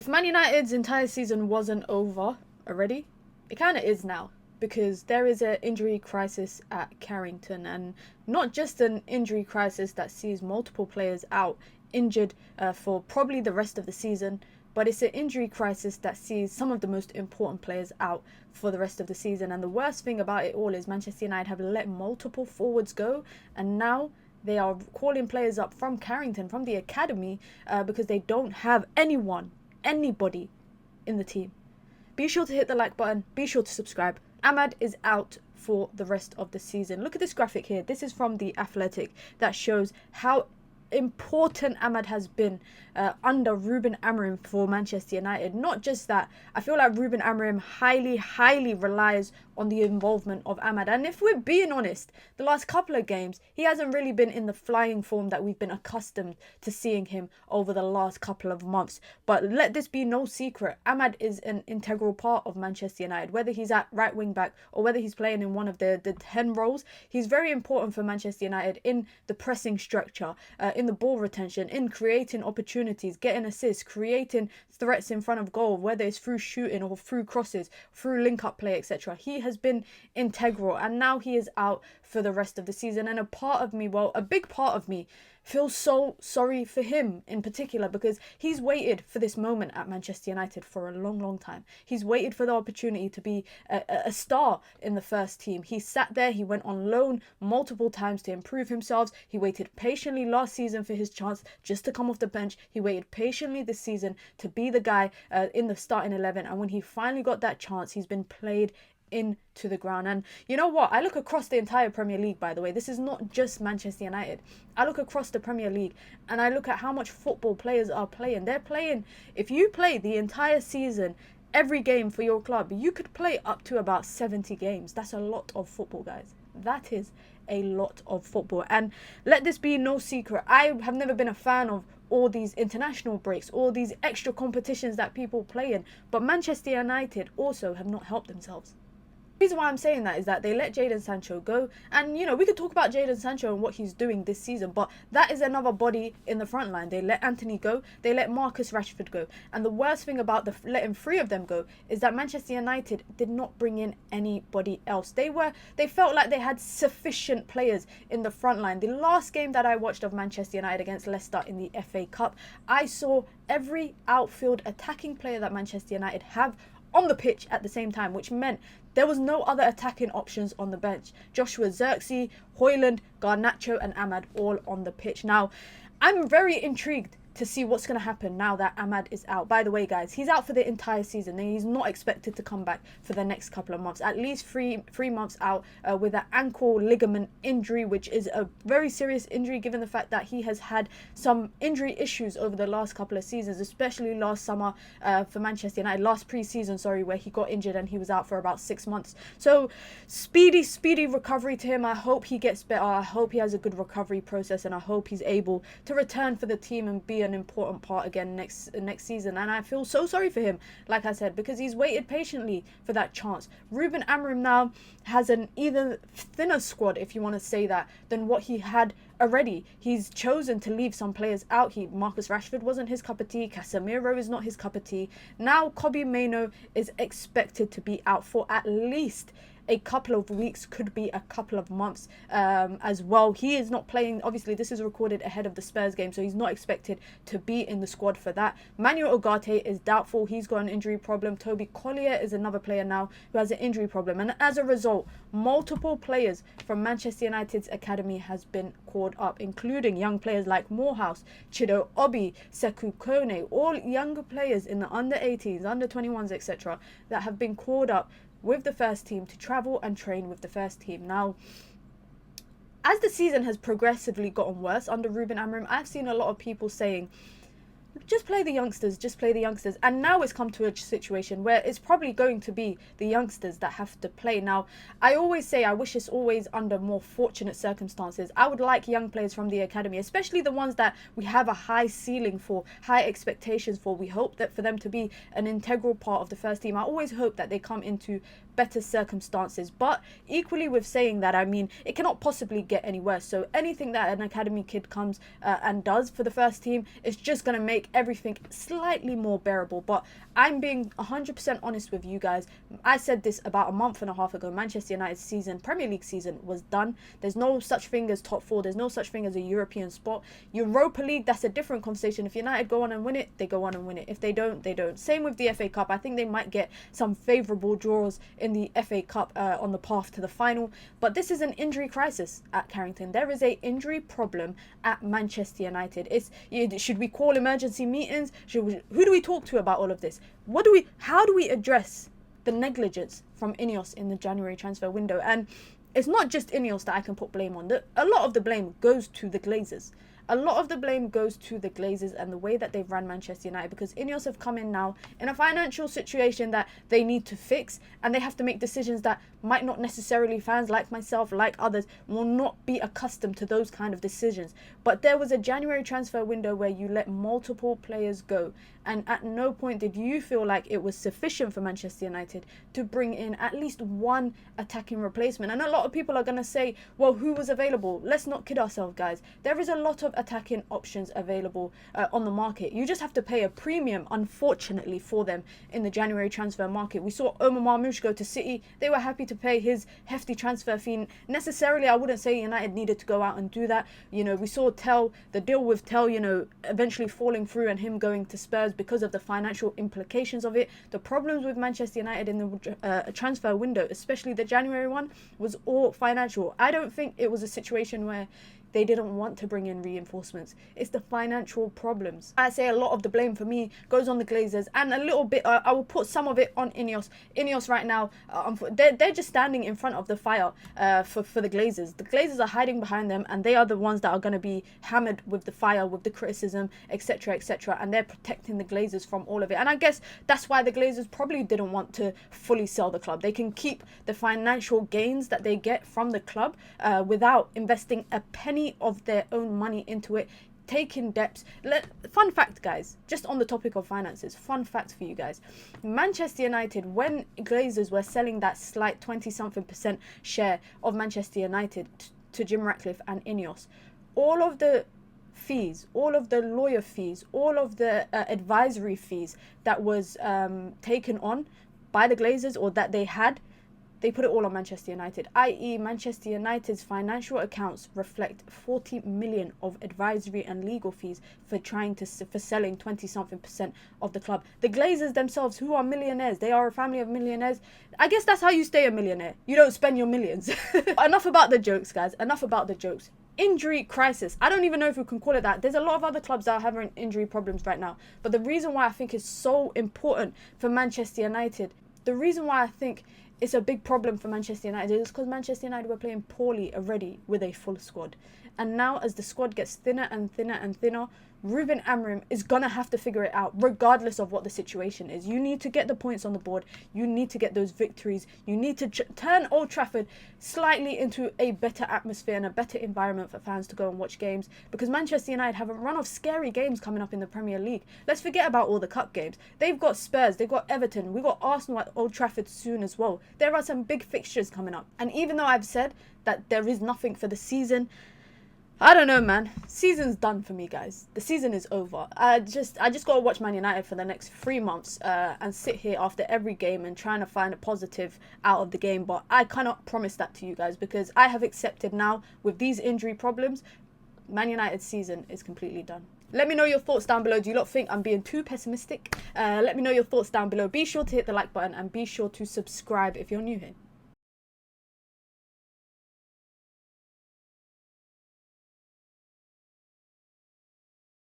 if Man United's entire season wasn't over already, it kind of is now, because there is an injury crisis at Carrington, and not just an injury crisis that sees multiple players out injured for probably the rest of the season, but it's an injury crisis that sees some of the most important players out for the rest of the season. And the worst thing about it all is Manchester United have let multiple forwards go, and now they are calling players up from Carrington, from the academy, because they don't have anybody in the team. Be sure to hit the like button. Be sure to subscribe. Ahmad is out for the rest of the season. Look at this graphic here. This is from The Athletic that shows how important Ahmad has been under Ruben Amorim for Manchester United. Not just that, I feel like Ruben Amorim highly relies on the involvement of Ahmad. And if we're being honest, the last couple of games, he hasn't really been in the flying form that we've been accustomed to seeing him over the last couple of months. But let this be no secret, Ahmad is an integral part of Manchester United. Whether he's at right wing back or whether he's playing in one of the 10 roles, he's very important for Manchester United in the pressing structure, in the ball retention, in creating opportunities, getting assists, creating threats in front of goal, whether it's through shooting or through crosses, through link-up play, etc. He has been integral, and now he is out for the rest of the season. And a big part of me feels so sorry for him in particular, because he's waited for this moment at Manchester United for a long time. He's waited for the opportunity to be a star in the first team. He sat there, he went on loan multiple times to improve himself. He waited patiently last season for his chance just to come off the bench. He waited patiently this season to be the guy in the starting 11, and when he finally got that chance, he's been played into the ground. And you know what? I look across the entire Premier League, by the way. This is not just Manchester United. I look across the Premier League and I look at how much football players are playing. They're playing, if you play the entire season, every game for your club, you could play up to about 70 games. That's a lot of football, guys. That is a lot of football. And let this be no secret, I have never been a fan of all these international breaks, all these extra competitions that people play in. But Manchester United also have not helped themselves. The reason why I'm saying that is that they let Jadon Sancho go, and we could talk about Jadon Sancho and what he's doing this season, but that is another body in the front line. They let Anthony go, they let Marcus Rashford go, and the worst thing about letting 3 of them go is that Manchester United did not bring in anybody else. They felt like they had sufficient players in the front line. The last game that I watched of Manchester United against Leicester in the FA Cup, I saw every outfield attacking player that Manchester United have on the pitch at the same time, which meant there was no other attacking options on the bench. Joshua Zirkzee, Højlund, Garnacho and Ahmad all on the pitch. Now, I'm very intrigued to see what's going to happen now that Ahmad is out. By the way, guys, he's out for the entire season and he's not expected to come back for the next couple of months. At least three months out with an ankle ligament injury, which is a very serious injury given the fact that he has had some injury issues over the last couple of seasons, especially last summer for Manchester United, last pre-season, where he got injured and he was out for about 6 months. So speedy recovery to him. I hope he gets better. I hope he has a good recovery process, and I hope he's able to return for the team and be an important part again next season. And I feel so sorry for him, like I said, because he's waited patiently for that chance. Ruben Amorim now has an either thinner squad, if you want to say that, than what he had already. He's chosen to leave some players out. Marcus Rashford wasn't his cup of tea. Casemiro is not his cup of tea. Now Kobbie Mainoo is expected to be out for at least a couple of weeks, could be a couple of months as well. He is not playing. Obviously, this is recorded ahead of the Spurs game, so he's not expected to be in the squad for that. Manuel Ugarte is doubtful. He's got an injury problem. Toby Collier is another player now who has an injury problem. And as a result, multiple players from Manchester United's academy has been called up, including young players like Morehouse, Chido Obi, Sekou Kone, all younger players in the under 18s, under 21s, etc., that have been called up with the first team to travel and train with the first team. Now, as the season has progressively gotten worse under Ruben Amorim, I've seen a lot of people saying, just play the youngsters. And now it's come to a situation where it's probably going to be the youngsters that have to play. Now, I always say I wish it's always under more fortunate circumstances. I would like young players from the academy, especially the ones that we have a high ceiling for, high expectations for. We hope that for them to be an integral part of the first team. I always hope that they come into better circumstances. But equally with saying that, I mean, it cannot possibly get any worse. So anything that an academy kid comes and does for the first team is just going to make make everything slightly more bearable. But I'm being 100% honest with you guys. I said this about a month and a half ago. Manchester United's season, Premier League season, was done. There's no such thing as top four. There's no such thing as a European spot. Europa League, that's a different conversation. If United go on and win it, they go on and win it. If they don't, they don't. Same with the FA Cup. I think they might get some favourable draws in the FA Cup on the path to the final. But this is an injury crisis at Carrington. There is a injury problem at Manchester United. Should we call emergency meetings? Who do we talk to about all of this? How do we address the negligence from INEOS in the January transfer window? And it's not just INEOS that I can put blame on. A lot of the blame goes to the Glazers. A lot of the blame goes to the Glazers and the way that they've run Manchester United, because INEOS have come in now in a financial situation that they need to fix, and they have to make decisions that might not necessarily, fans like myself, like others, will not be accustomed to those kind of decisions. But there was a January transfer window where you let multiple players go, and at no point did you feel like it was sufficient for Manchester United to bring in at least one attacking replacement. And a lot of people are going to say, well, who was available? Let's not kid ourselves, guys. There is a lot of attacking options available on the market. You just have to pay a premium, unfortunately, for them in the January transfer market. We saw Omar Marmoush go to City. They were happy to pay his hefty transfer fee. Necessarily, I wouldn't say United needed to go out and do that. You know, we saw the deal with Tell, eventually falling through and him going to Spurs because of the financial implications of it. The problems with Manchester United in the transfer window, especially the January one, was all financial. I don't think it was a situation where they didn't want to bring in reinforcements. It's the financial problems. I say a lot of the blame for me goes on the Glazers, and a little bit, I will put some of it on INEOS. INEOS right now, they're just standing in front of the fire for the Glazers. The Glazers are hiding behind them, and they are the ones that are going to be hammered with the fire, with the criticism, etc., etc., and they're protecting the Glazers from all of it. And I guess that's why the Glazers probably didn't want to fully sell the club. They can keep the financial gains that they get from the club without investing a penny of their own money into it, taking debts. Fun fact, guys, just on the topic of finances, fun fact for you guys. Manchester United, when Glazers were selling that slight 20-something% share of Manchester United to Jim Ratcliffe and INEOS, all of the fees, all of the lawyer fees, all of the advisory fees that was taken on by the Glazers, or that they had, they put it all on Manchester United, i.e. Manchester United's financial accounts reflect 40 million of advisory and legal fees for selling 20-something% of the club. The Glazers themselves, who are millionaires, they are a family of millionaires. I guess that's how you stay a millionaire. You don't spend your millions. Enough about the jokes, guys. Enough about the jokes. Injury crisis. I don't even know if we can call it that. There's a lot of other clubs that are having injury problems right now. But the reason why I think it's so important for Manchester United, the reason why I think it's a big problem for Manchester United is because Manchester United were playing poorly already with a full squad. And now as the squad gets thinner and thinner and thinner, Ruben Amorim is going to have to figure it out regardless of what the situation is. You need to get the points on the board. You need to get those victories. You need to turn Old Trafford slightly into a better atmosphere and a better environment for fans to go and watch games, because Manchester United have a run of scary games coming up in the Premier League. Let's forget about all the cup games. They've got Spurs, they've got Everton, we've got Arsenal at Old Trafford soon as well. There are some big fixtures coming up. And even though I've said that there is nothing for the season, I don't know, man. Season's done for me, guys. The season is over. I just got to watch Man United for the next 3 months and sit here after every game and trying to find a positive out of the game. But I cannot promise that to you guys, because I have accepted now, with these injury problems, Man United's season is completely done. Let me know your thoughts down below. Do you lot think I'm being too pessimistic? Let me know your thoughts down below. Be sure to hit the like button and be sure to subscribe if you're new here.